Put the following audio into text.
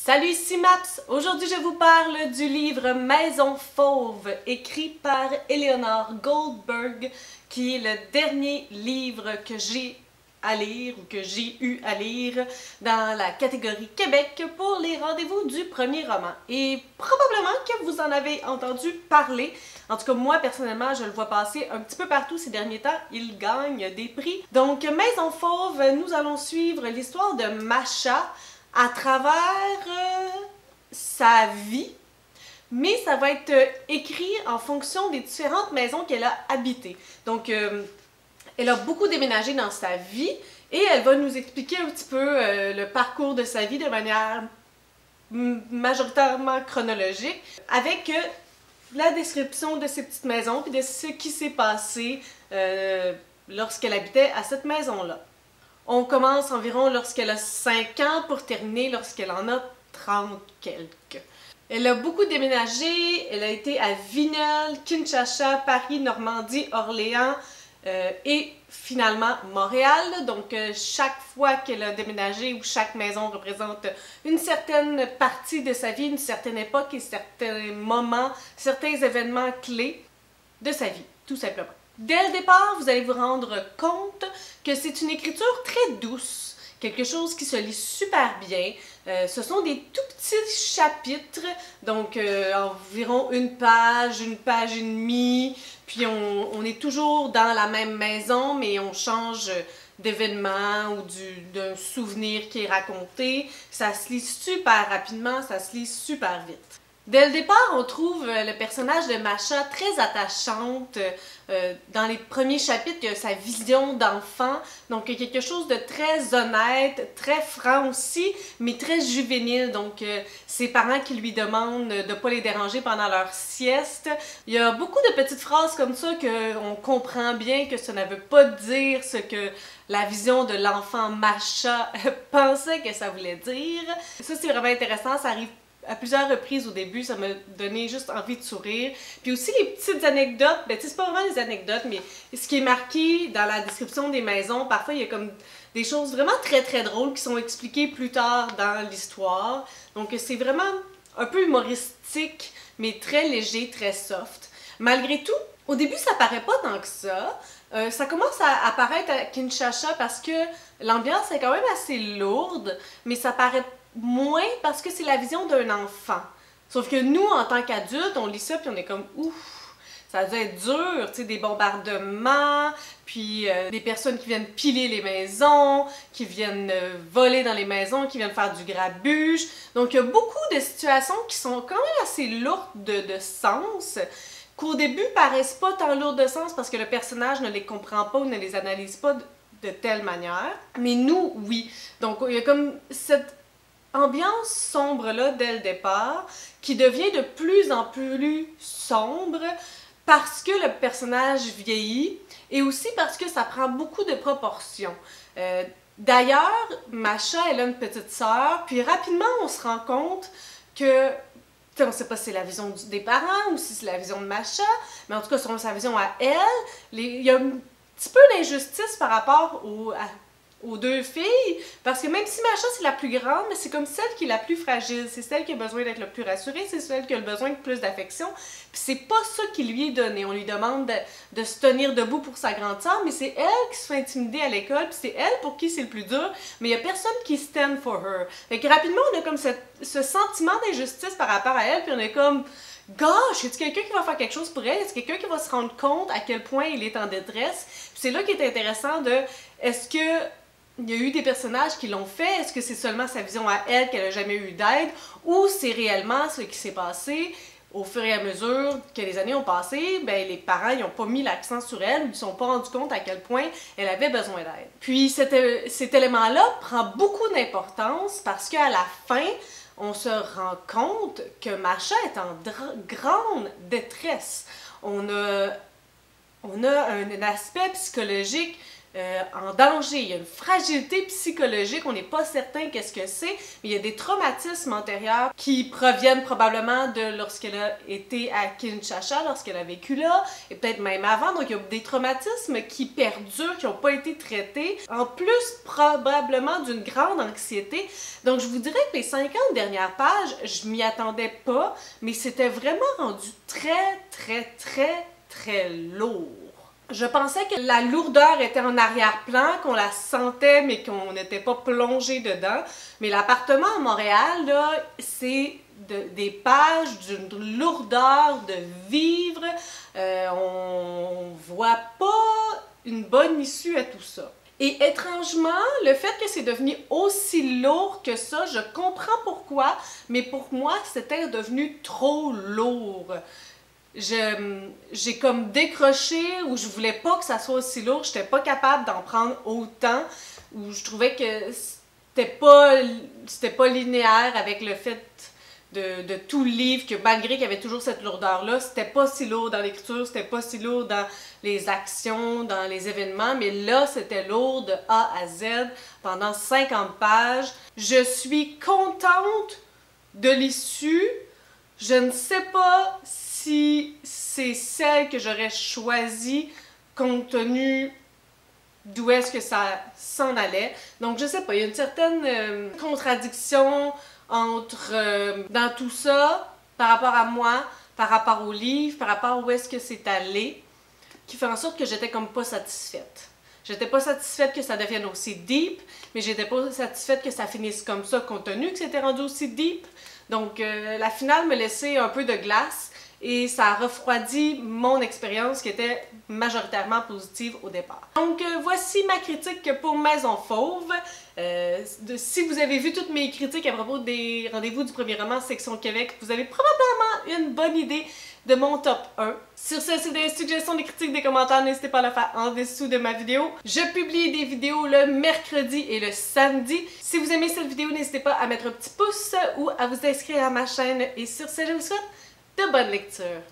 Salut, ici Maps! Aujourd'hui, je vous parle du livre Maison Fauve, écrit par Eleanor Goldberg, qui est le dernier livre que j'ai à lire ou que j'ai eu à lire dans la catégorie Québec pour les rendez-vous du premier roman. Et probablement que vous en avez entendu parler. En tout cas, moi, personnellement, je le vois passer un petit peu partout ces derniers temps. Il gagne des prix. Donc, Maison Fauve, nous allons suivre l'histoire de Masha à travers sa vie, mais ça va être écrit en fonction des différentes maisons qu'elle a habitées. Donc, elle a beaucoup déménagé dans sa vie et elle va nous expliquer un petit peu le parcours de sa vie de manière majoritairement chronologique, avec la description de ces petites maisons et de ce qui s'est passé lorsqu'elle habitait à cette maison-là. On commence environ lorsqu'elle a 5 ans pour terminer lorsqu'elle en a 30 quelques. Elle a beaucoup déménagé, elle a été à Vignal, Kinshasa, Paris, Normandie, Orléans et finalement Montréal. Donc chaque fois qu'elle a déménagé ou chaque maison représente une certaine partie de sa vie, une certaine époque et certains moments, certains événements clés de sa vie, tout simplement. Dès le départ, vous allez vous rendre compte que c'est une écriture très douce, quelque chose qui se lit super bien. Ce sont des tout petits chapitres, donc environ une page et demie, puis on est toujours dans la même maison, mais on change d'événement ou d'un souvenir qui est raconté. Ça se lit super rapidement, ça se lit super vite. Dès le départ, on trouve le personnage de Masha très attachante. Dans les premiers chapitres, il y a sa vision d'enfant. Donc, il y a quelque chose de très honnête, très franc aussi, mais très juvénile. Donc, ses parents qui lui demandent de ne pas les déranger pendant leur sieste. Il y a beaucoup de petites phrases comme ça qu'on comprend bien que ça ne veut pas dire ce que la vision de l'enfant Masha pensait que ça voulait dire. Ça, c'est vraiment intéressant. Ça arrive à plusieurs reprises au début, ça m'a donné juste envie de sourire. Puis aussi les petites anecdotes, ben tu sais, c'est pas vraiment des anecdotes, mais ce qui est marqué dans la description des maisons, parfois il y a comme des choses vraiment très drôles qui sont expliquées plus tard dans l'histoire. Donc c'est vraiment un peu humoristique, mais très léger, très soft. Malgré tout, au début ça paraît pas tant que ça. Ça commence à apparaître à Kinshasa parce que l'ambiance est quand même assez lourde, mais ça paraît moins parce que c'est la vision d'un enfant. Sauf que nous, en tant qu'adultes, on lit ça puis on est comme ouf, ça doit être dur, tu sais, des bombardements, puis des personnes qui viennent piler les maisons, qui viennent voler dans les maisons, qui viennent faire du grabuge. Donc il y a beaucoup de situations qui sont quand même assez lourdes de sens, qu'au début paraissent pas tant lourdes de sens parce que le personnage ne les comprend pas ou ne les analyse pas de telle manière. Mais nous, oui. Donc il y a comme cette ambiance sombre-là dès le départ, qui devient de plus en plus sombre parce que le personnage vieillit et aussi parce que ça prend beaucoup de proportions. D'ailleurs, Masha, elle a une petite sœur, puis rapidement on se rend compte que, on ne sait pas si c'est la vision des parents ou si c'est la vision de Masha, mais en tout cas, selon sa vision à elle, il y a un petit peu d'injustice par rapport aux deux filles, parce que même si Masha c'est la plus grande, mais c'est comme celle qui est la plus fragile, c'est celle qui a besoin d'être le plus rassurée, c'est celle qui a besoin de plus d'affection, puis c'est pas ça qui lui est donné. On lui demande de se tenir debout pour sa grande sœur, mais c'est elle qui se fait intimider à l'école, puis c'est elle pour qui c'est le plus dur, mais il y a personne qui stand for her. Fait que rapidement on a comme ce sentiment d'injustice par rapport à elle, puis on est comme gosh, y a-t-il quelqu'un qui va faire quelque chose pour elle? Est-ce quelqu'un qui va se rendre compte à quel point il est en détresse? Puis c'est là qui est intéressant de, est-ce que il y a eu des personnages qui l'ont fait? Est-ce que c'est seulement sa vision à elle qu'elle n'a jamais eu d'aide? Ou c'est réellement ce qui s'est passé au fur et à mesure que les années ont passé? Ben, les parents n'ont pas mis l'accent sur elle ou ils ne se sont pas rendus compte à quel point elle avait besoin d'aide. Puis cet élément-là prend beaucoup d'importance parce qu'à la fin, on se rend compte que Masha est en grande détresse. On a un aspect psychologique en danger. Il y a une fragilité psychologique, on n'est pas certain qu'est-ce que c'est, mais il y a des traumatismes antérieurs qui proviennent probablement de lorsqu'elle a été à Kinshasa, lorsqu'elle a vécu là, et peut-être même avant. Donc il y a des traumatismes qui perdurent, qui n'ont pas été traités, en plus probablement d'une grande anxiété. Donc je vous dirais que les 50 dernières pages, je m'y attendais pas, mais c'était vraiment rendu très lourd. Je pensais que la lourdeur était en arrière-plan, qu'on la sentait, mais qu'on n'était pas plongé dedans. Mais l'appartement à Montréal, là, c'est des pages d'une lourdeur de vivre. On voit pas une bonne issue à tout ça. Et étrangement, le fait que c'est devenu aussi lourd que ça, je comprends pourquoi, mais pour moi, c'était devenu trop lourd. J'ai comme décroché, ou je voulais pas que ça soit aussi lourd, j'étais pas capable d'en prendre autant, ou je trouvais que c'était pas linéaire avec le fait de tout le livre, que malgré qu'il y avait toujours cette lourdeur-là, c'était pas si lourd dans l'écriture, c'était pas si lourd dans les actions, dans les événements, mais là, c'était lourd de A à Z pendant 50 pages. Je suis contente de l'issue. Je ne sais pas si c'est celle que j'aurais choisie compte tenu d'où est-ce que ça s'en allait. Donc, je sais pas, il y a une certaine contradiction entre dans tout ça, par rapport à moi, par rapport au livre, par rapport à où est-ce que c'est allé, qui fait en sorte que j'étais comme pas satisfaite. J'étais pas satisfaite que ça devienne aussi deep, mais j'étais pas satisfaite que ça finisse comme ça, compte tenu que c'était rendu aussi deep. Donc, la finale me laissait un peu de glace et ça a refroidi mon expérience qui était majoritairement positive au départ. Donc, voici ma critique pour Maison Fauve. Si vous avez vu toutes mes critiques à propos des Rendez-vous du premier roman section Québec, vous avez probablement une bonne idée de mon top 1. Sur ce, c'est des suggestions, des critiques, des commentaires, n'hésitez pas à le faire en dessous de ma vidéo. Je publie des vidéos le mercredi et le samedi. Si vous aimez cette vidéo, n'hésitez pas à mettre un petit pouce ou à vous inscrire à ma chaîne. Et sur ce, je vous souhaite de bonnes lectures.